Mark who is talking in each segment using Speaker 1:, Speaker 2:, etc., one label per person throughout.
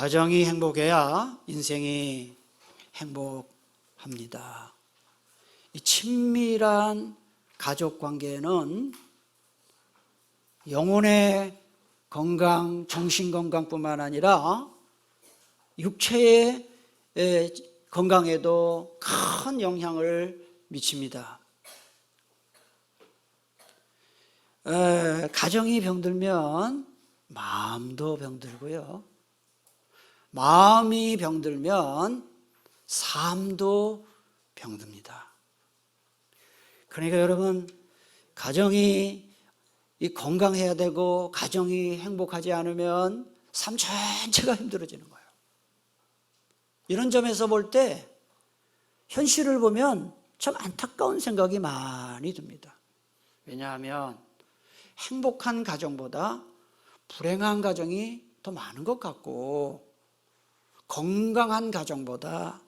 Speaker 1: 가정이 행복해야 인생이 행복합니다. 이 친밀한 가족 관계는 영혼의 건강, 정신 건강뿐만 아니라 육체의 건강에도 큰 영향을 미칩니다. 가정이 병들면 마음도 병들고요. 마음이 병들면 삶도 병듭니다. 그러니까 여러분, 가정이 건강해야 되고 가정이 행복하지 않으면 삶 전체가 힘들어지는 거예요. 이런 점에서 볼 때 현실을 보면 참 안타까운 생각이 많이 듭니다. 왜냐하면 행복한 가정보다 불행한 가정이 더 많은 것 같고, 건강한 가정보다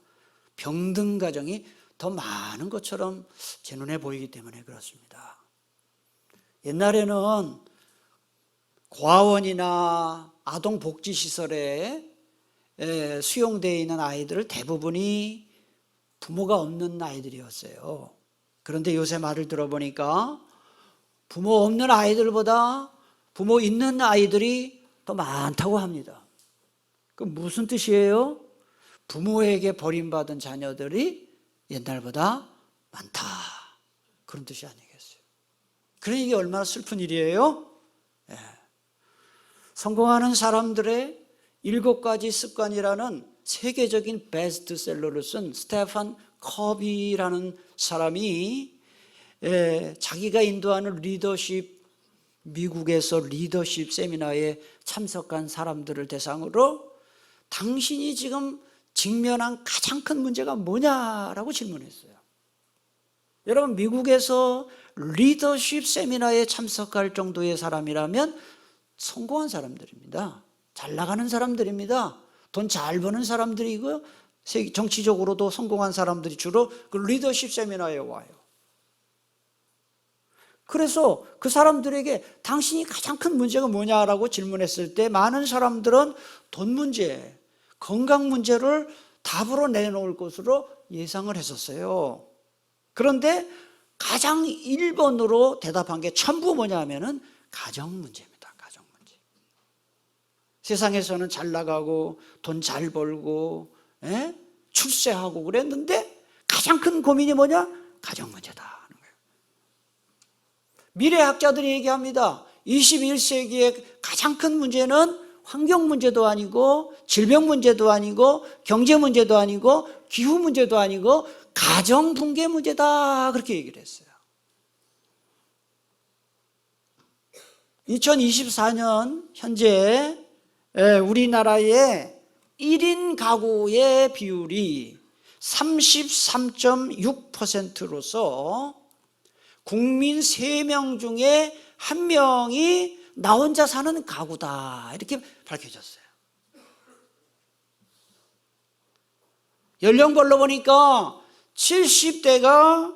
Speaker 1: 병든 가정이 더 많은 것처럼 제 눈에 보이기 때문에 그렇습니다. 옛날에는 고아원이나 아동복지시설에 수용되어 있는 아이들 대부분이 부모가 없는 아이들이었어요. 그런데 요새 말을 들어보니까 부모 없는 아이들보다 부모 있는 아이들이 더 많다고 합니다. 그 무슨 뜻이에요? 부모에게 버림받은 자녀들이 옛날보다 많다, 그런 뜻이 아니겠어요? 그러니 이게 얼마나 슬픈 일이에요? 성공하는 사람들의 7가지 습관이라는 세계적인 베스트셀러를 쓴 스테판 커비라는 사람이 자기가 인도하는 미국에서 리더십 세미나에 참석한 사람들을 대상으로 당신이 지금 직면한 가장 큰 문제가 뭐냐라고 질문했어요. 여러분, 미국에서 리더십 세미나에 참석할 정도의 사람이라면 성공한 사람들입니다. 잘 나가는 사람들입니다. 돈 잘 버는 사람들이고요. 정치적으로도 성공한 사람들이 주로 그 리더십 세미나에 와요. 그래서 그 사람들에게 당신이 가장 큰 문제가 뭐냐라고 질문했을 때 많은 사람들은 돈 문제, 건강 문제를 답으로 내놓을 것으로 예상을 했었어요. 그런데 가장 1번으로 대답한 게 전부 뭐냐면은 가정 문제입니다. 가정 문제. 세상에서는 잘 나가고 돈 잘 벌고 출세하고 그랬는데 가장 큰 고민이 뭐냐? 가정 문제다. 미래학자들이 얘기합니다. 21세기의 가장 큰 문제는 환경 문제도 아니고 질병 문제도 아니고 경제 문제도 아니고 기후 문제도 아니고 가정 붕괴 문제다, 그렇게 얘기를 했어요. 2024년 현재 우리나라의 1인 가구의 비율이 33.6%로서 국민 3명 중에 1명이 나 혼자 사는 가구다, 이렇게 밝혀졌어요. 연령별로 보니까 70대가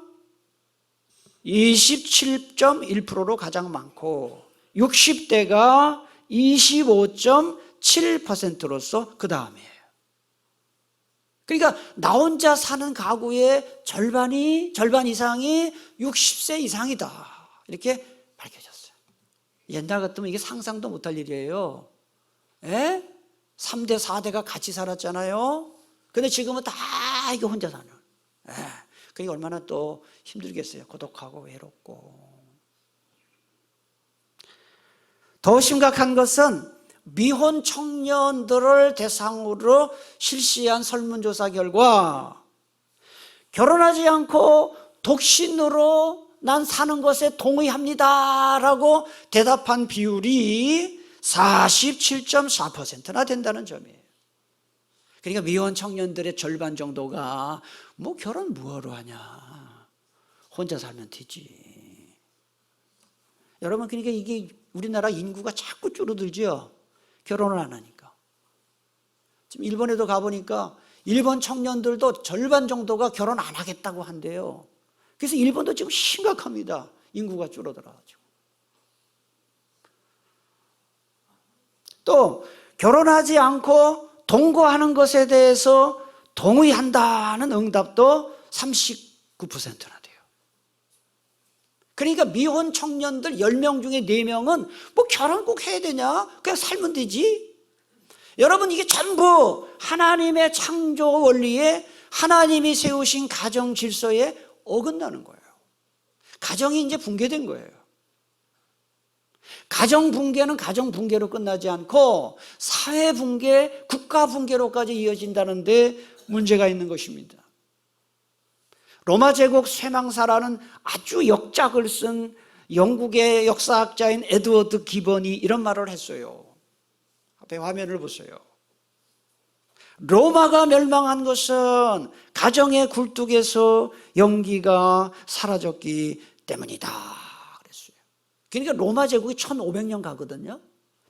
Speaker 1: 27.1%로 가장 많고 60대가 25.7%로서 그 다음이에요. 그러니까 나 혼자 사는 가구의 절반 이상이 60세 이상이다, 이렇게 밝혀졌어요. 옛날 같으면 이게 상상도 못할 일이에요. 3대 4대가 같이 살았잖아요. 근데 지금은 다 이게 혼자 사는. 그게 얼마나 또 힘들겠어요. 고독하고 외롭고. 더 심각한 것은 미혼 청년들을 대상으로 실시한 설문조사 결과 결혼하지 않고 독신으로 난 사는 것에 동의합니다 라고 대답한 비율이 47.4%나 된다는 점이에요. 그러니까 미혼 청년들의 절반 정도가 뭐 결혼 뭐하러 하냐, 혼자 살면 되지. 여러분, 그러니까 이게 우리나라 인구가 자꾸 줄어들죠. 결혼을 안 하니까. 지금 일본에도 가보니까 일본 청년들도 절반 정도가 결혼 안 하겠다고 한대요. 그래서 일본도 지금 심각합니다. 인구가 줄어들어가지고. 또 결혼하지 않고 동거하는 것에 대해서 동의한다는 응답도 39%나 돼요. 그러니까 미혼 청년들 10명 중에 4명은 뭐 결혼 꼭 해야 되냐? 그냥 살면 되지. 여러분, 이게 전부 하나님의 창조 원리에, 하나님이 세우신 가정 질서에 어긋나는 거예요. 가정이 이제 붕괴된 거예요. 가정 붕괴는 가정 붕괴로 끝나지 않고 사회 붕괴, 국가 붕괴로까지 이어진다는데 문제가 있는 것입니다. 로마 제국 쇠망사라는 아주 역작을 쓴 영국의 역사학자인 에드워드 기번이 이런 말을 했어요. 앞에 화면을 보세요. 로마가 멸망한 것은 가정의 굴뚝에서 연기가 사라졌기 때문이다 그랬어요. 그러니까 로마 제국이 1500년 가거든요.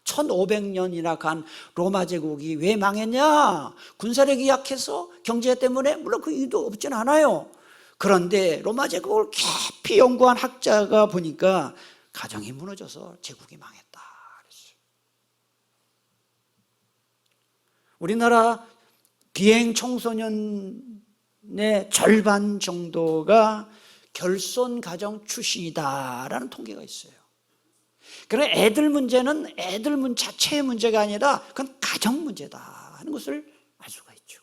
Speaker 1: 1500년이나 간 로마 제국이 왜 망했냐? 군사력이 약해서, 경제 때문에? 물론 그 이유도 없진 않아요. 그런데 로마 제국을 깊이 연구한 학자가 보니까 가정이 무너져서 제국이 망했다 그랬어요. 우리나라 비행 청소년의 절반 정도가 결손 가정 출신이다라는 통계가 있어요. 그러나 애들 문제는 애들 자체의 문제가 아니라 그건 가정 문제다 하는 것을 알 수가 있죠.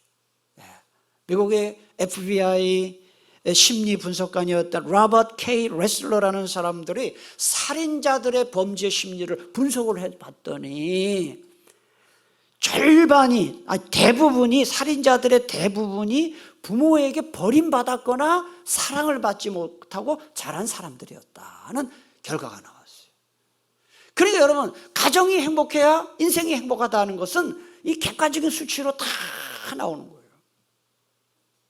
Speaker 1: 미국의 FBI 심리 분석관이었던 로버트 K. 레슬러라는 사람들이 살인자들의 범죄 심리를 분석을 해봤더니 대부분이, 살인자들의 대부분이 부모에게 버림받았거나 사랑을 받지 못하고 자란 사람들이었다는 결과가 나왔어요. 그러니까 여러분, 가정이 행복해야 인생이 행복하다는 것은 이 객관적인 수치로 다 나오는 거예요.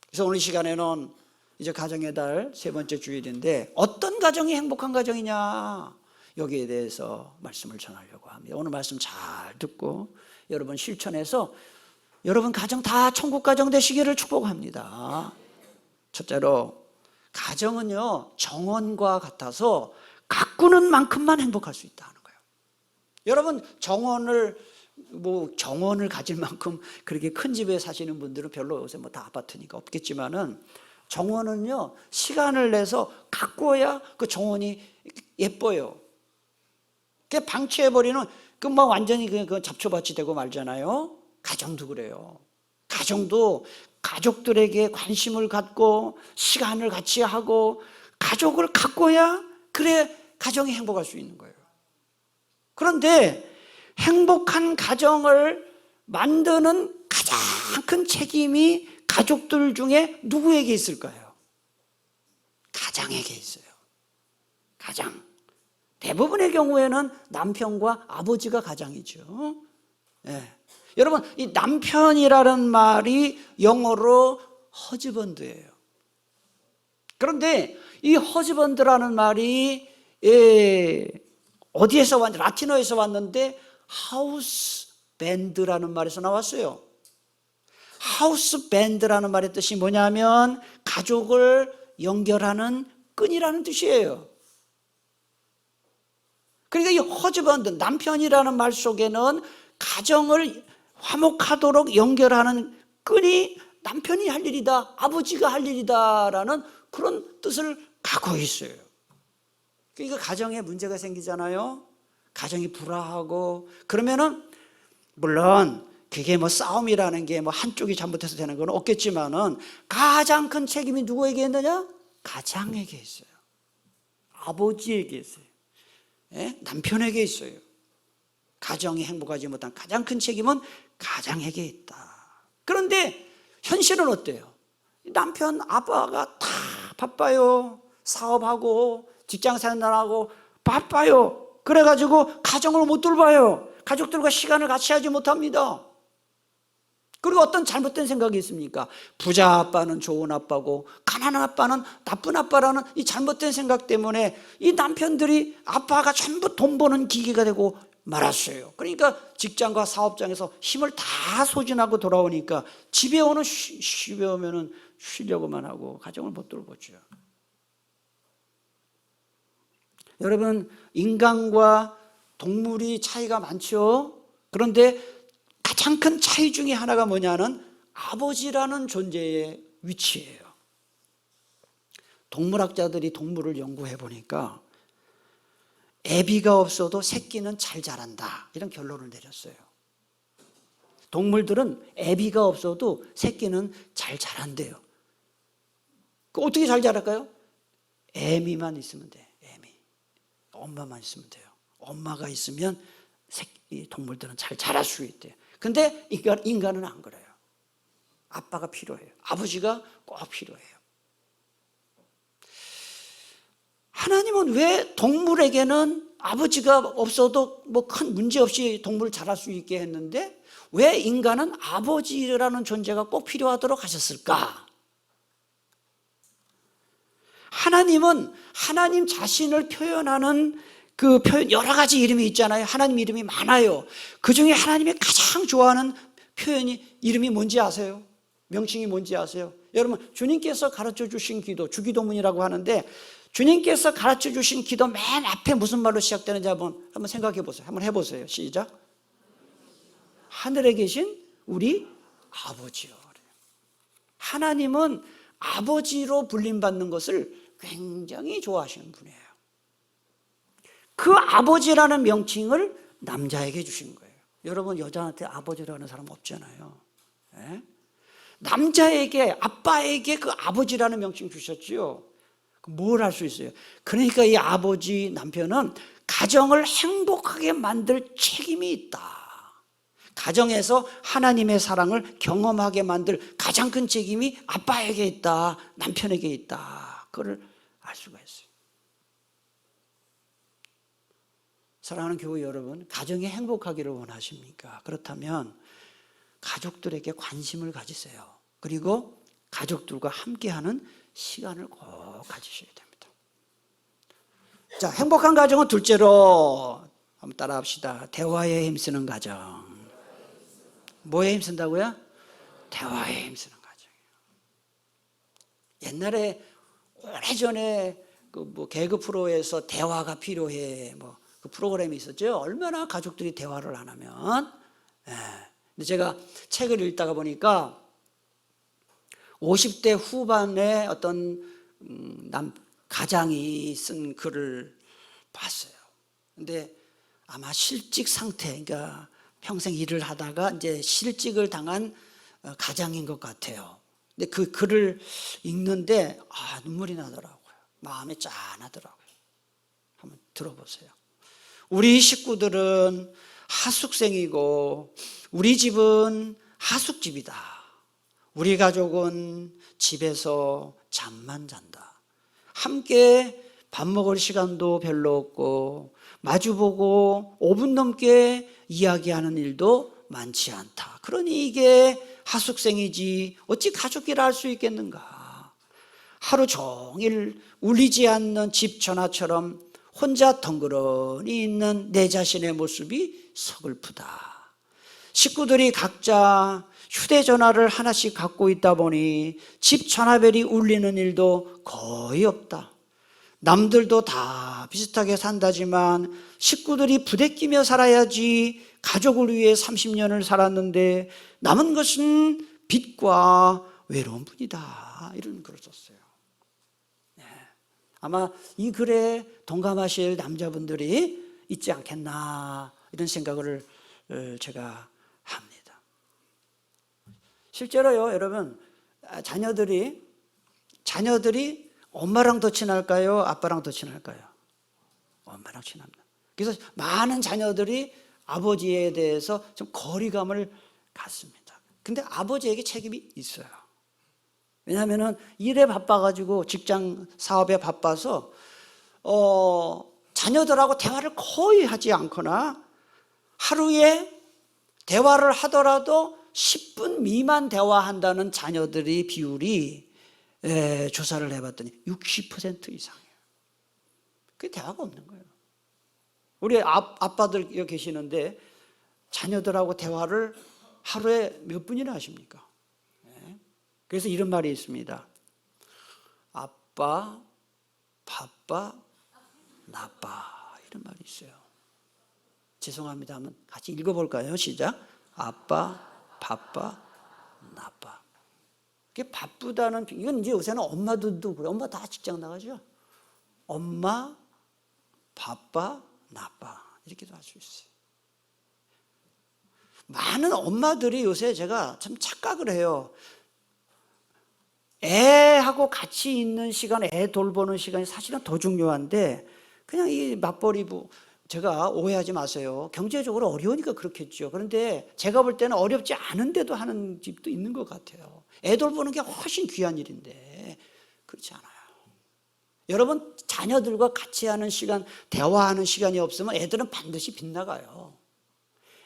Speaker 1: 그래서 오늘 시간에는 이제 가정의 달 3번째 주일인데, 어떤 가정이 행복한 가정이냐, 여기에 대해서 말씀을 전하려고 합니다. 오늘 말씀 잘 듣고 여러분 실천해서 여러분 가정 다 천국 가정 되시기를 축복합니다. 첫째로, 가정은요 정원과 같아서 가꾸는 만큼만 행복할 수 있다는 거예요. 여러분, 정원을 가질 만큼 그렇게 큰 집에 사시는 분들은 별로 요새 뭐 다 아파트니까 없겠지만은, 정원은요 시간을 내서 가꾸어야 그 정원이 예뻐요. 그냥 방치해버리는 그 막 완전히 그 잡초밭이 되고 말잖아요. 가정도 그래요. 가정도 가족들에게 관심을 갖고 시간을 같이 하고 가족을 가꿔야, 그래 가정이 행복할 수 있는 거예요. 그런데 행복한 가정을 만드는 가장 큰 책임이 가족들 중에 누구에게 있을까요? 가장에게 있어요. 가장. 대부분의 경우에는 남편과 아버지가 가장이죠. 여러분, 이 남편이라는 말이 영어로 허즈번드예요. 그런데 이 허즈번드라는 말이 어디에서 왔는지, 라틴어에서 왔는데 하우스 밴드라는 말에서 나왔어요. 하우스 밴드라는 말의 뜻이 뭐냐면 가족을 연결하는 끈이라는 뜻이에요. 그러니까 이 허즈번드, 남편이라는 말 속에는 가정을 화목하도록 연결하는 끈이 남편이 할 일이다, 아버지가 할 일이다라는 그런 뜻을 갖고 있어요. 그러니까 가정에 문제가 생기잖아요. 가정이 불화하고 그러면은, 물론 그게 뭐 싸움이라는 게 뭐 한쪽이 잘못해서 되는 건 없겠지만은, 가장 큰 책임이 누구에게 있느냐? 가장에게 있어요. 아버지에게 있어요. 남편에게 있어요. 가정이 행복하지 못한 가장 큰 책임은 가장에게 있다. 그런데 현실은 어때요? 남편, 아빠가 다 바빠요. 사업하고 직장생활하고 바빠요. 그래가지고 가정을 못 돌봐요. 가족들과 시간을 같이 하지 못합니다. 그리고 어떤 잘못된 생각이 있습니까? 부자 아빠는 좋은 아빠고 가난한 아빠는 나쁜 아빠라는 이 잘못된 생각 때문에 이 남편들이, 아빠가 전부 돈 버는 기계가 되고 말았어요. 그러니까 직장과 사업장에서 힘을 다 소진하고 돌아오니까 집에 오는 집에 오면은 쉬려고만 하고 가정을 못 돌보죠. 여러분, 인간과 동물이 차이가 많죠. 그런데 가장 큰 차이 중에 하나가 뭐냐는 아버지라는 존재의 위치예요. 동물학자들이 동물을 연구해 보니까 애비가 없어도 새끼는 잘 자란다, 이런 결론을 내렸어요. 동물들은 애비가 없어도 새끼는 잘 자란대요. 어떻게 잘 자랄까요? 애미만 있으면 돼. 애미. 엄마만 있으면 돼요. 엄마가 있으면 동물들은 잘 자랄 수 있대요. 근데 인간은 안 그래요. 아빠가 필요해요. 아버지가 꼭 필요해요. 하나님은 왜 동물에게는 아버지가 없어도 뭐 큰 문제 없이 동물을 자랄 수 있게 했는데 왜 인간은 아버지라는 존재가 꼭 필요하도록 하셨을까? 하나님은 하나님 자신을 표현하는 그 표현, 여러 가지 이름이 있잖아요. 하나님 이름이 많아요. 그 중에 하나님이 가장 좋아하는 표현이, 이름이 뭔지 아세요? 명칭이 뭔지 아세요? 여러분, 주님께서 가르쳐 주신 기도, 주기도문이라고 하는데, 주님께서 가르쳐 주신 기도 맨 앞에 무슨 말로 시작되는지 한번 생각해 보세요. 한번 해보세요. 시작. 하늘에 계신 우리 아버지요. 하나님은 아버지로 불림받는 것을 굉장히 좋아하시는 분이에요. 그 아버지라는 명칭을 남자에게 주신 거예요. 여러분, 여자한테 아버지라는 사람 없잖아요. 네? 남자에게, 아빠에게 그 아버지라는 명칭 주셨지요. 뭘 할 수 있어요? 그러니까 이 아버지, 남편은 가정을 행복하게 만들 책임이 있다. 가정에서 하나님의 사랑을 경험하게 만들 가장 큰 책임이 아빠에게 있다, 남편에게 있다. 그걸 알 수가 있어요. 사랑하는 교회 여러분, 가정이 행복하기를 원하십니까? 그렇다면 가족들에게 관심을 가지세요. 그리고 가족들과 함께하는 시간을 꼭 가지셔야 됩니다. 자, 행복한 가정은 둘째로 한번 따라 합시다. 대화에 힘쓰는 가정. 뭐에 힘쓴다고요? 대화에 힘쓰는 가정이에요. 옛날에 오래전에 그 개그 프로에서 대화가 필요해 그 프로그램이 있었죠. 얼마나 가족들이 대화를 안 하면. 근데 제가 책을 읽다가 보니까 50대 후반의 어떤 가장이 쓴 글을 봤어요. 근데 아마 실직 상태, 그러니까 평생 일을 하다가 이제 실직을 당한 가장인 것 같아요. 근데 그 글을 읽는데 눈물이 나더라고요. 마음이 짠하더라고요. 한번 들어보세요. 우리 식구들은 하숙생이고 우리 집은 하숙집이다. 우리 가족은 집에서 잠만 잔다. 함께 밥 먹을 시간도 별로 없고 마주보고 5분 넘게 이야기하는 일도 많지 않다. 그러니 이게 하숙생이지 어찌 가족이라 할 수 있겠는가. 하루 종일 울리지 않는 집 전화처럼 혼자 덩그러니 있는 내 자신의 모습이 서글프다. 식구들이 각자 휴대전화를 하나씩 갖고 있다 보니 집 전화벨이 울리는 일도 거의 없다. 남들도 다 비슷하게 산다지만 식구들이 부대끼며 살아야지 가족을 위해 30년을 살았는데 남은 것은 빚과 외로움뿐이다. 이런 글을 썼어요. 아마 이 글에 동감하실 남자분들이 있지 않겠나 이런 생각을 제가 합니다. 실제로요, 여러분, 자녀들이 엄마랑 더 친할까요? 아빠랑 더 친할까요? 엄마랑 친합니다. 그래서 많은 자녀들이 아버지에 대해서 좀 거리감을 갖습니다. 근데 아버지에게 책임이 있어요. 왜냐하면 일에 바빠가지고 직장 사업에 바빠서 자녀들하고 대화를 거의 하지 않거나 하루에 대화를 하더라도 10분 미만 대화한다는 자녀들의 비율이 조사를 해봤더니 60% 이상이에요. 그게 대화가 없는 거예요. 우리 아빠들 여기 계시는데 자녀들하고 대화를 하루에 몇 분이나 하십니까? 그래서 이런 말이 있습니다. 아빠, 바빠, 나빠. 이런 말이 있어요. 죄송합니다. 한번 같이 읽어볼까요? 시작. 아빠, 바빠, 나빠. 이게 바쁘다는, 이건 이제 요새는 엄마들도 그래. 엄마 다 직장 나가죠. 엄마, 바빠, 나빠. 이렇게도 할 수 있어요. 많은 엄마들이 요새 제가 참 착각을 해요. 애하고 같이 있는 시간, 애 돌보는 시간이 사실은 더 중요한데 그냥 이 맞벌이 제가 오해하지 마세요. 경제적으로 어려우니까 그렇겠죠. 그런데 제가 볼 때는 어렵지 않은데도 하는 집도 있는 것 같아요. 애 돌보는 게 훨씬 귀한 일인데 그렇지 않아요. 여러분 자녀들과 같이 하는 시간, 대화하는 시간이 없으면 애들은 반드시 빗나가요.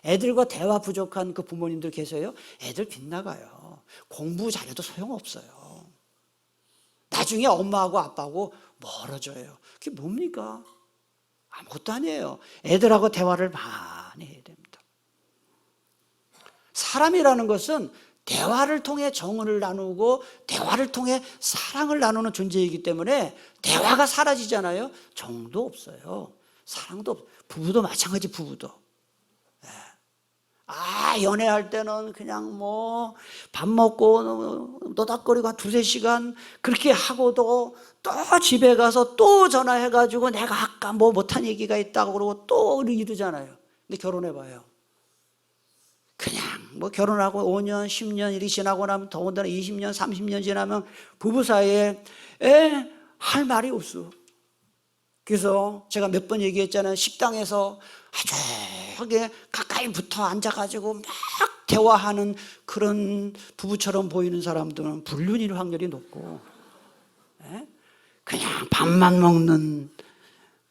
Speaker 1: 애들과 대화 부족한 그 부모님들 계세요? 애들 빗나가요. 공부 잘해도 소용없어요. 나중에 엄마하고 아빠하고 멀어져요. 그게 뭡니까? 아무것도 아니에요. 애들하고 대화를 많이 해야 됩니다. 사람이라는 것은 대화를 통해 정을 나누고 대화를 통해 사랑을 나누는 존재이기 때문에 대화가 사라지잖아요. 정도 없어요. 사랑도 없어요. 부부도 마찬가지. 부부도 연애할 때는 그냥 뭐 밥 먹고 노닥거리고 한 2-3시간 그렇게 하고도 또 집에 가서 또 전화해가지고 내가 아까 뭐 못한 얘기가 있다고 그러고 또 이러잖아요. 근데 결혼해봐요. 그냥 뭐 결혼하고 5년, 10년 이렇게 지나고 나면 더군다나 20년, 30년 지나면 부부 사이에 할 말이 없어. 그래서 제가 몇 번 얘기했잖아요. 식당에서 아주 가까이 붙어 앉아가지고 막 대화하는 그런 부부처럼 보이는 사람들은 불륜일 확률이 높고, 그냥 밥만 먹는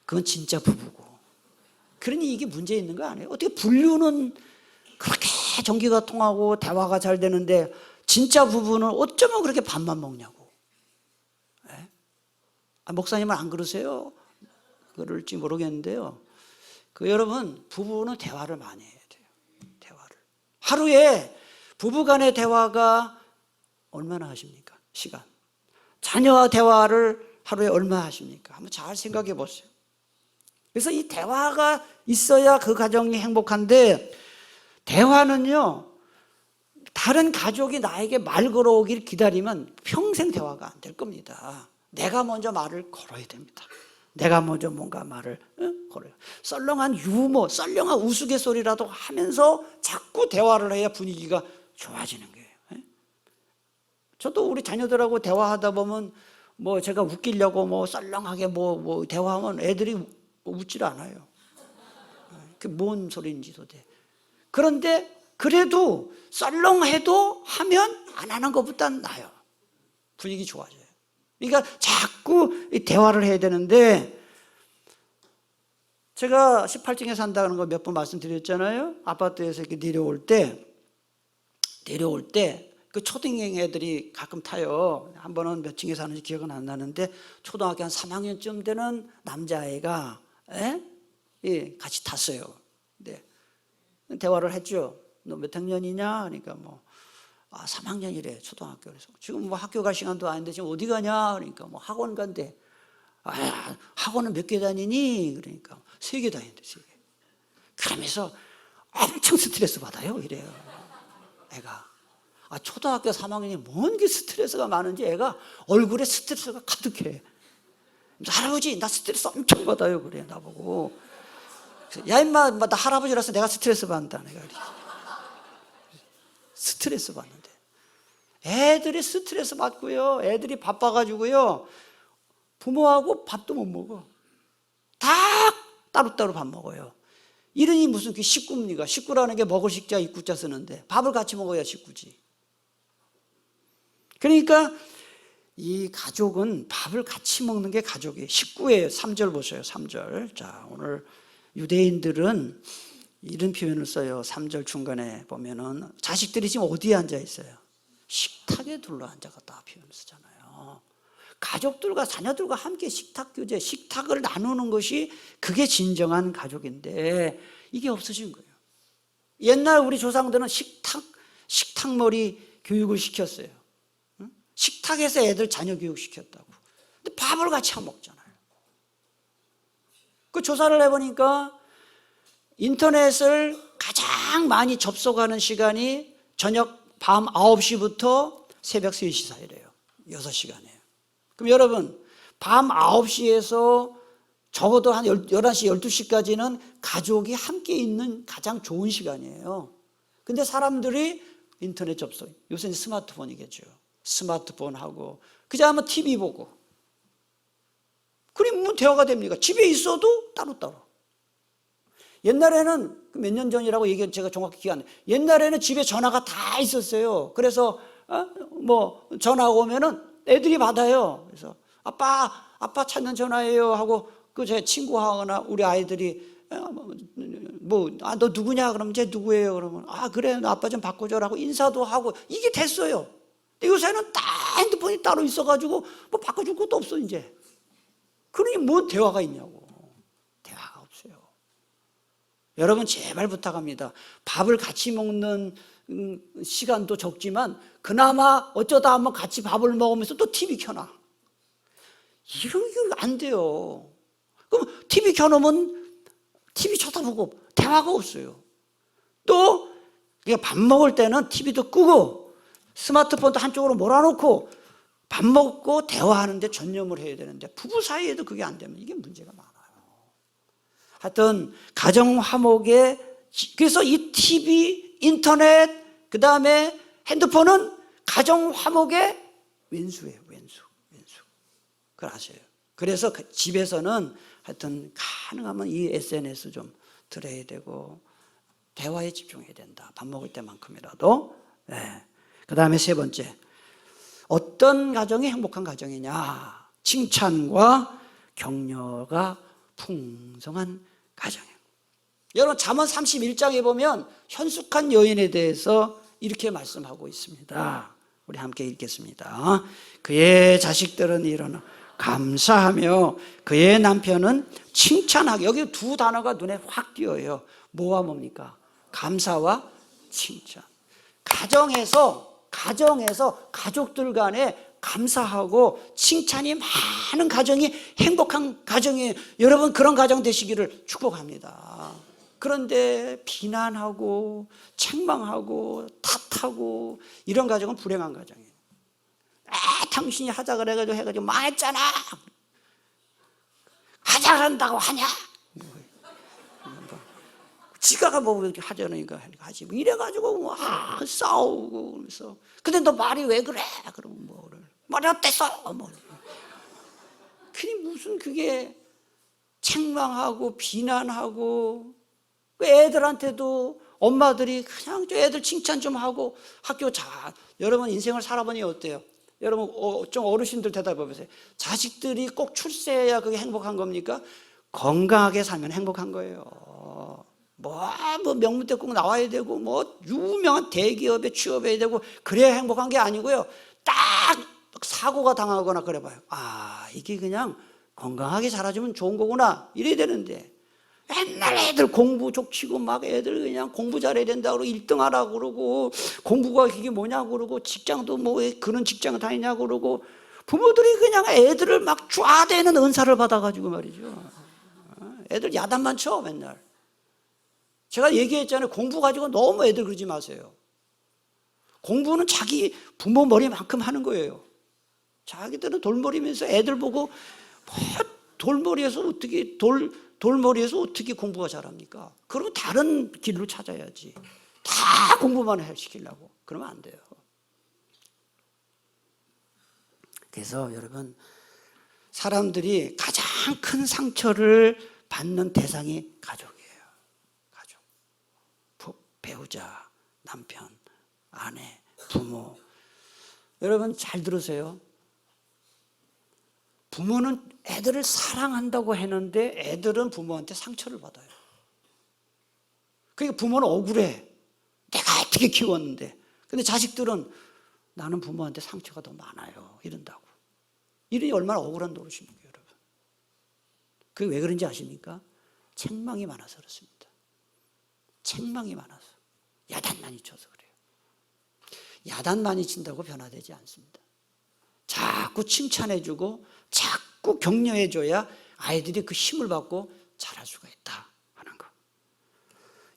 Speaker 1: 그건 진짜 부부고. 그러니 이게 문제 있는 거 아니에요? 어떻게 불륜은 그렇게 전기가 통하고 대화가 잘 되는데 진짜 부부는 어쩌면 그렇게 밥만 먹냐고. 목사님은 안 그러세요? 그럴지 모르겠는데요. 여러분 부부는 대화를 많이 해야 돼요. 대화를 하루에 부부간의 대화가 얼마나 하십니까? 시간. 자녀와 대화를 하루에 얼마나 하십니까? 한번 잘 생각해 보세요. 그래서 이 대화가 있어야 그 가정이 행복한데, 대화는요 다른 가족이 나에게 말 걸어오길 기다리면 평생 대화가 안 될 겁니다. 내가 먼저 말을 걸어야 됩니다. 내가 먼저 뭔가 말을 걸어요. 썰렁한 유머, 썰렁한 우스갯소리라도 하면서 자꾸 대화를 해야 분위기가 좋아지는 거예요. 저도 우리 자녀들하고 대화하다 보면 뭐 제가 웃기려고 뭐 썰렁하게 뭐 대화하면 애들이 웃질 않아요. 그게 뭔 소리인지도 돼. 그런데 그래도 썰렁해도 하면 안 하는 것보단 나아요. 분위기 좋아져요. 그러니까 자꾸 대화를 해야 되는데, 제가 18층에 산다는 거 몇 번 말씀드렸잖아요. 아파트에서 이렇게 내려올 때 그 초등생 애들이 가끔 타요. 한 번은 몇 층에 사는지 기억은 안 나는데 초등학교 한 3학년쯤 되는 남자아이가 같이 탔어요. 네. 대화를 했죠. 너 몇 학년이냐? 그러니까 3학년이래, 초등학교. 그래서 지금 뭐 학교 갈 시간도 아닌데 지금 어디 가냐? 그러니까 뭐 학원 간대. 학원은 몇 개 다니니? 그러니까 3개 다닌대, 3개. 그러면서 엄청 스트레스 받아요, 이래요. 애가. 초등학교 3학년이 뭔 게 스트레스가 많은지 애가 얼굴에 스트레스가 가득해. 할아버지, 나 스트레스 엄청 받아요. 그래, 나보고. 야, 임마, 나 할아버지라서 내가 스트레스 받는다. 내가 스트레스 받는데. 애들이 스트레스 받고요. 애들이 바빠가지고요. 부모하고 밥도 못 먹어. 다 따로따로 밥 먹어요. 이러니 무슨 그 식구입니까? 식구라는 게 먹을 식자, 입구자 쓰는데 밥을 같이 먹어야 식구지. 그러니까 이 가족은 밥을 같이 먹는 게 가족이에요. 식구예요. 3절 보세요. 3절. 자, 오늘 유대인들은 이런 표현을 써요. 3절 중간에 보면은 자식들이 지금 어디에 앉아 있어요? 식탁에 둘러앉아갔다 표현을 쓰잖아요. 가족들과 자녀들과 함께 식탁 교제, 식탁을 나누는 것이 그게 진정한 가족인데 이게 없어진 거예요. 옛날 우리 조상들은 식탁머리 교육을 시켰어요. 식탁에서 애들 자녀 교육 시켰다고. 근데 밥을 같이 안 먹잖아요. 그 조사를 해보니까 인터넷을 가장 많이 접속하는 시간이 저녁 밤 9시부터 새벽 3시 사이래요. 6시간이에요. 그럼 여러분, 밤 9시에서 적어도 한 11시, 12시까지는 가족이 함께 있는 가장 좋은 시간이에요. 근데 사람들이 인터넷 접속, 요새는 스마트폰이겠죠. 스마트폰하고 그냥 한번 TV 보고, 그럼 뭐 대화가 됩니까? 집에 있어도 따로따로. 옛날에는 몇 년 전이라고 얘기한 제가 정확히 기억 안 나요. 옛날에는 집에 전화가 다 있었어요. 그래서 뭐 전화 오면은 애들이 받아요. 그래서 아빠 찾는 전화예요 하고 그 제 친구하거나 우리 아이들이 너 누구냐 그러면 쟤 누구예요 그러면 그래 나 아빠 좀 바꿔줘라고 인사도 하고 이게 됐어요. 근데 요새는 다 핸드폰이 따로 있어가지고 뭐 바꿔줄 것도 없어 이제. 그러니 뭔 대화가 있냐고. 대화가 없어요. 여러분 제발 부탁합니다. 밥을 같이 먹는 시간도 적지만 그나마 어쩌다 한번 같이 밥을 먹으면서 또 TV 켜놔. 이런 게 안 돼요. 그럼 TV 켜놓으면 TV 쳐다보고 대화가 없어요. 또 밥 먹을 때는 TV도 끄고 스마트폰도 한쪽으로 몰아놓고 밥 먹고 대화하는데 전념을 해야 되는데 부부 사이에도 그게 안 되면 이게 문제가 많아요. 하여튼 가정 화목에, 그래서 이 TV, 인터넷, 그 다음에 핸드폰은 가정 화목의 왼수예요. 왼수. 그걸 아셔요. 그래서 집에서는 하여튼 가능하면 이 SNS 좀 들어야 되고 대화에 집중해야 된다. 밥 먹을 때만큼이라도. 네. 그 다음에 세 번째, 어떤 가정이 행복한 가정이냐? 칭찬과 격려가 풍성한 가정이에요. 여러분 잠언 31장에 보면 현숙한 여인에 대해서 이렇게 말씀하고 있습니다. 우리 함께 읽겠습니다. 그의 자식들은 일어나 감사하며 그의 남편은 칭찬하게. 여기 두 단어가 눈에 확 띄어요. 뭐와 뭡니까? 감사와 칭찬. 가정에서 가족들 간에 감사하고 칭찬이 많은 가정이 행복한 가정이에요. 여러분 그런 가정 되시기를 축복합니다. 그런데 비난하고 책망하고 탓하고 이런 가정은 불행한 가정이에요. 당신이 하자 그래가지고 해가지고 망했잖아. 하자 그런다고 하냐? 지가가 뭐 이렇게 하자니까 하지. 뭐 이래가지고 싸우고 그러면서. 근데 너 말이 왜 그래? 그러면 뭐를 말이 어땠어? 뭐. 그게 무슨 그게 책망하고 비난하고. 애들한테도 엄마들이 그냥 애들 칭찬 좀 하고 학교 여러분 인생을 살아보니 어때요? 여러분 좀 어르신들 대답해 보세요. 자식들이 꼭 출세해야 그게 행복한 겁니까? 건강하게 살면 행복한 거예요. 뭐 명문대 꼭 나와야 되고 뭐 유명한 대기업에 취업해야 되고 그래야 행복한 게 아니고요. 딱 사고가 당하거나 그래봐요. 이게 그냥 건강하게 자라주면 좋은 거구나 이래야 되는데, 옛날 애들 공부 족치고 막 애들 그냥 공부 잘해야 된다고 그러고 1등 하라고 그러고 공부가 그게 뭐냐고 그러고 직장도 뭐 그런 직장을 다니냐고 그러고 부모들이 그냥 애들을 막 좌대는 은사를 받아가지고 말이죠. 애들 야단만 쳐 맨날. 제가 얘기했잖아요. 공부 가지고 너무 애들 그러지 마세요. 공부는 자기 부모 머리만큼 하는 거예요. 자기들은 돌머리면서 애들 보고 돌머리에서 어떻게 공부가 잘합니까? 그러면 다른 길로 찾아야지. 다 공부만 시키려고. 그러면 안 돼요. 그래서 여러분, 사람들이 가장 큰 상처를 받는 대상이 가족이에요. 가족. 배우자, 남편, 아내, 부모. 여러분 잘 들으세요. 부모는 애들을 사랑한다고 했는데 애들은 부모한테 상처를 받아요. 그러니까 부모는 억울해. 내가 어떻게 키웠는데. 근데 자식들은 나는 부모한테 상처가 더 많아요. 이런다고. 이러니 얼마나 억울한 노릇입니까, 여러분. 그게 왜 그런지 아십니까? 책망이 많아서 그렇습니다. 책망이 많아서. 야단 많이 쳐서 그래요. 야단 많이 친다고 변화되지 않습니다. 자꾸 칭찬해주고 자꾸 격려해줘야 아이들이 그 힘을 받고 자랄 수가 있다 하는 거.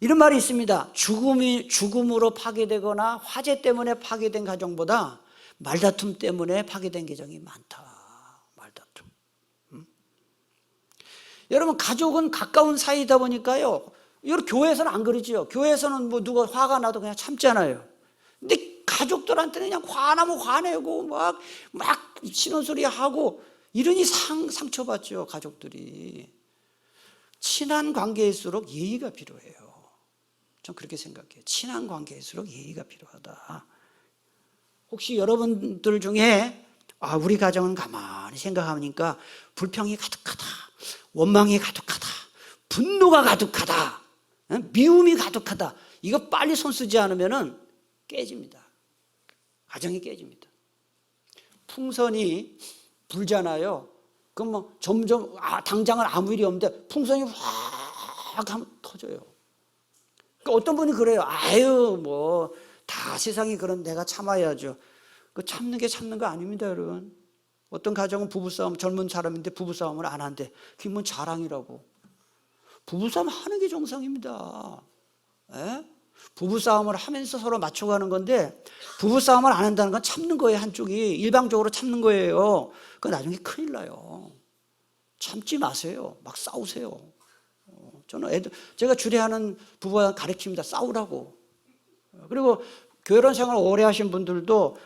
Speaker 1: 이런 말이 있습니다. 죽음으로 파괴되거나 화재 때문에 파괴된 가정보다 말다툼 때문에 파괴된 가정이 많다. 말다툼. 여러분, 가족은 가까운 사이다 보니까요, 여러분, 교회에서는 안 그러지요. 교회에서는 뭐 누가 화가 나도 그냥 참잖아요. 근데 가족들한테는 그냥 화나면 화내고 막 신혼소리 하고 이러니 상처받죠, 가족들이. 친한 관계일수록 예의가 필요해요. 전 그렇게 생각해요. 친한 관계일수록 예의가 필요하다. 혹시 여러분들 중에 우리 가정은 가만히 생각하니까 불평이 가득하다, 원망이 가득하다, 분노가 가득하다, 미움이 가득하다, 이거 빨리 손 쓰지 않으면 깨집니다. 가정이 깨집니다. 풍선이 불잖아요. 그럼 뭐 점점 당장은 아무 일이 없는데 풍선이 확 하면 터져요. 그러니까 어떤 분이 그래요. 뭐 다 세상이 그런, 내가 참아야죠. 그 참는 게 참는 거 아닙니다, 여러분. 어떤 가정은 부부싸움, 젊은 사람인데 부부싸움을 안 한대. 그게 뭔 자랑이라고. 부부싸움 하는 게 정상입니다. 에? 부부싸움을 하면서 서로 맞춰가는 건데, 부부싸움을 안 한다는 건 참는 거예요. 한쪽이 일방적으로 참는 거예요. 그 나중에 큰일 나요. 참지 마세요. 막 싸우세요. 저는 제가 주례하는 부부와 가르칩니다. 싸우라고. 그리고 결혼 생활 오래 하신 분들도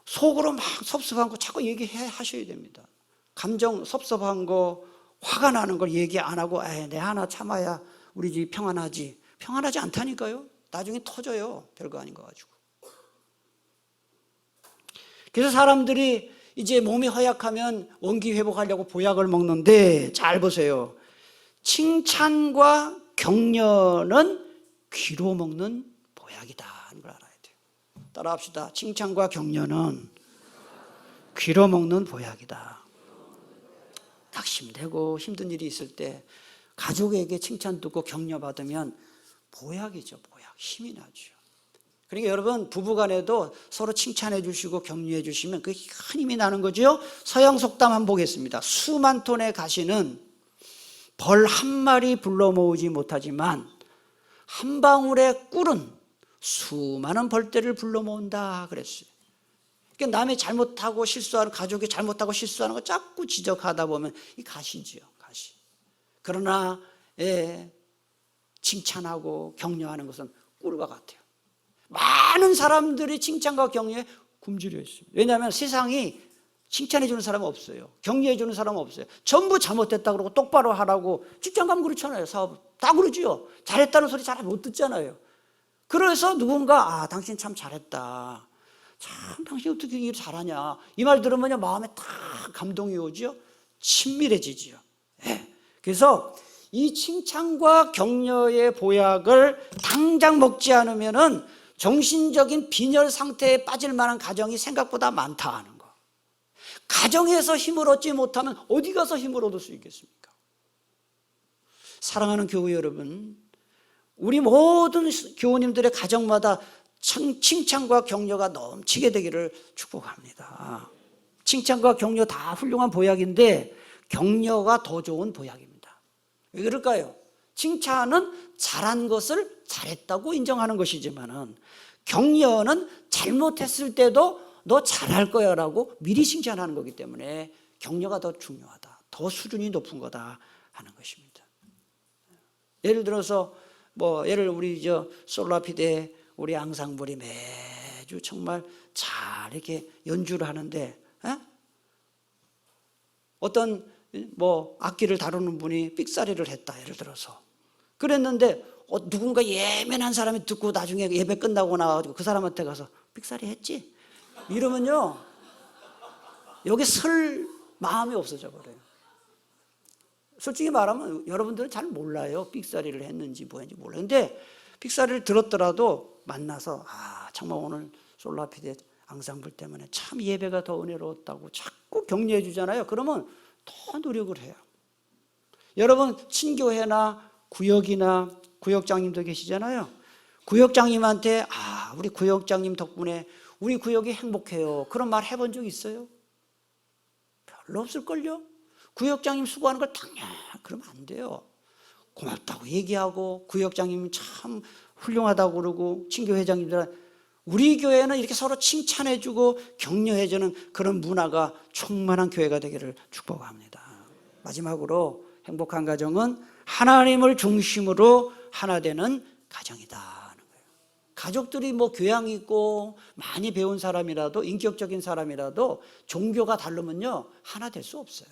Speaker 1: 속으로 막 섭섭한 거 자꾸 얘기하셔야 됩니다. 감정 섭섭한 거, 화가 나는 걸 얘기 안 하고 내 하나 참아야 우리 집이 평안하지. 평안하지 않다니까요. 나중에 터져요. 별거 아닌 거 가지고. 그래서 사람들이 이제 몸이 허약하면 원기 회복하려고 보약을 먹는데, 잘 보세요. 칭찬과 격려는 귀로 먹는 보약이다 하는 걸 알아야 돼요. 따라합시다. 칭찬과 격려는 귀로 먹는 보약이다. 낙심되고 힘든 일이 있을 때 가족에게 칭찬 듣고 격려받으면 보약이죠. 보약. 힘이 나죠. 그러니까 여러분, 부부간에도 서로 칭찬해 주시고 격려해 주시면 그게 큰 힘이 나는 거죠. 서양 속담 한번 보겠습니다. 수만 톤의 가시는 벌 한 마리 불러 모으지 못하지만 한 방울의 꿀은 수많은 벌떼를 불러 모은다 그랬어요. 그러니까 남이 잘못하고 실수하는, 가족이 잘못하고 실수하는 거 자꾸 지적하다 보면 이 가시지요, 가시. 그러나 칭찬하고 격려하는 것은 꿀과 같아요. 많은 사람들이 칭찬과 격려에 굶주려 있습니다. 왜냐하면 세상이 칭찬해 주는 사람은 없어요. 격려해 주는 사람은 없어요. 전부 잘못됐다 그러고 똑바로 하라고. 직장 가면 그렇잖아요. 사업 다 그러지요. 잘했다는 소리 잘 못 듣잖아요. 그래서 누군가 당신 참 잘했다, 참 당신 어떻게 일 잘하냐, 이 말 들으면 마음에 딱 감동이 오죠. 친밀해지지요. 그래서 이 칭찬과 격려의 보약을 당장 먹지 않으면은 정신적인 빈혈 상태에 빠질 만한 가정이 생각보다 많다 하는 거. 가정에서 힘을 얻지 못하면 어디 가서 힘을 얻을 수 있겠습니까? 사랑하는 교우 여러분, 우리 모든 교우님들의 가정마다 칭찬과 격려가 넘치게 되기를 축복합니다. 칭찬과 격려 다 훌륭한 보약인데 격려가 더 좋은 보약입니다. 왜 그럴까요? 칭찬은 잘한 것을 잘했다고 인정하는 것이지만은, 격려는 잘못했을 때도 너 잘할 거야 라고 미리 칭찬하는 거기 때문에 격려가 더 중요하다, 더 수준이 높은 거다 하는 것입니다. 예를 들어서 우리 솔라피데 우리 앙상블이 매주 정말 잘 이렇게 연주를 하는데, 어떤 악기를 다루는 분이 삑사리를 했다, 예를 들어서. 그랬는데 누군가 예민한 사람이 듣고 나중에 예배 끝나고 나와가지고 그 사람한테 가서 삑사리 했지? 이러면요, 여기 설 마음이 없어져 버려요. 솔직히 말하면 여러분들은 잘 몰라요. 삑사리를 했는지 뭐했는지 몰라요. 근데 삑사리를 들었더라도 만나서 정말 오늘 솔라피데 앙상블 때문에 참 예배가 더 은혜로웠다고 자꾸 격려해 주잖아요. 그러면 더 노력을 해요. 여러분, 친교회나 구역이나 구역장님도 계시잖아요. 구역장님한테 우리 구역장님 덕분에 우리 구역이 행복해요, 그런 말 해본 적 있어요? 별로 없을걸요? 구역장님 수고하는 걸 그러면 안 돼요. 고맙다고 얘기하고 구역장님 참 훌륭하다고 그러고 친교회장님들 우리 교회는 이렇게 서로 칭찬해주고 격려해주는 그런 문화가 충만한 교회가 되기를 축복합니다. 마지막으로 행복한 가정은 하나님을 중심으로 하나 되는 가정이다 하는 거예요. 가족들이 뭐 교양 있고 많이 배운 사람이라도 인격적인 사람이라도 종교가 다르면요 하나 될 수 없어요.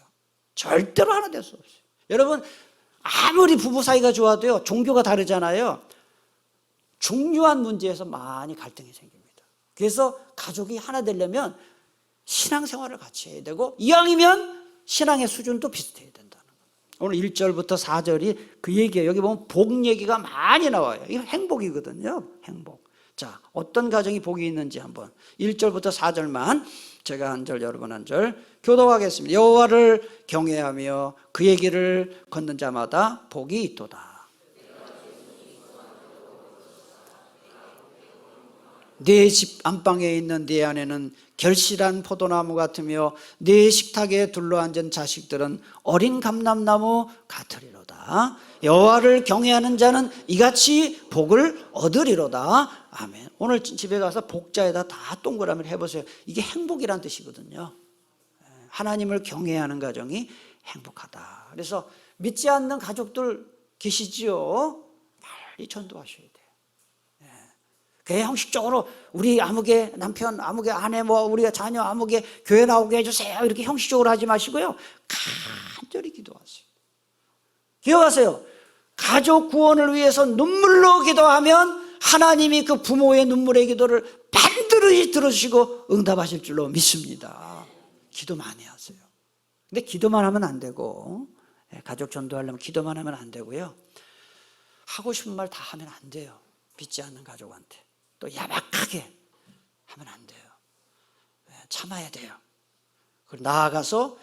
Speaker 1: 절대로 하나 될 수 없어요. 여러분 아무리 부부 사이가 좋아도요 종교가 다르잖아요. 중요한 문제에서 많이 갈등이 생깁니다. 그래서 가족이 하나 되려면 신앙생활을 같이 해야 되고 이왕이면 신앙의 수준도 비슷해야 된다는 거예요. 오늘 1절부터 4절이 그 얘기예요. 여기 보면 복 얘기가 많이 나와요. 이거 행복이거든요. 행복. 자, 어떤 가정이 복이 있는지 한번 1절부터 4절만 제가 한 절 여러분 한 절 교독하겠습니다. 여호와를 경외하며 그의 길을 걷는 자마다 복이 있도다. 내 집 안방에 있는 내 아내는 결실한 포도나무 같으며 내 식탁에 둘러앉은 자식들은 어린 감람나무 같으리로다. 여호와를 경외하는 자는 이같이 복을 얻으리로다. 아멘. 오늘 집에 가서 복자에다 다 동그라미를 해보세요. 이게 행복이란 뜻이거든요. 하나님을 경외하는 가정이 행복하다. 그래서 믿지 않는 가족들 계시지요? 빨리 전도하셔야 돼요. 교회 형식적으로 우리 아무개 남편, 아무개 아내, 뭐 우리 자녀 아무개 교회 나오게 해주세요. 이렇게 형식적으로 하지 마시고요. 간절히 기도하세요. 기억하세요. 가족 구원을 위해서 눈물로 기도하면 하나님이 그 부모의 눈물의 기도를 반드시 들으시고 응답하실 줄로 믿습니다. 기도 많이 하세요. 근데 기도만 하면 안 되고 가족 전도하려면 기도만 하면 안 되고요. 하고 싶은 말 다 하면 안 돼요. 믿지 않는 가족한테. 또 야박하게 하면 안 돼요. 참아야 돼요. 그리고 나아가서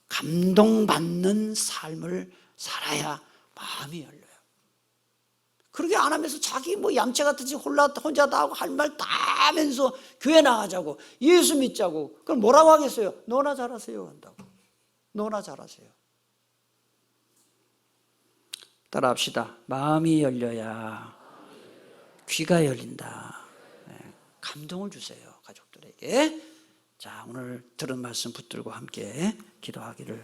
Speaker 1: 감동받는 삶을 살아야 마음이 열려요. 그렇게 안 하면서 자기 뭐 얌체 같은지 혼자 다 하고 할 말 다 하면서 교회 나가자고 예수 믿자고 그럼 뭐라고 하겠어요? 너나 잘하세요 한다고. 너나 잘하세요. 따라합시다. 마음이 열려야 귀가 열린다. 감동을 주세요 가족들에게. 자, 오늘 들은 말씀 붙들고 함께 기도하기를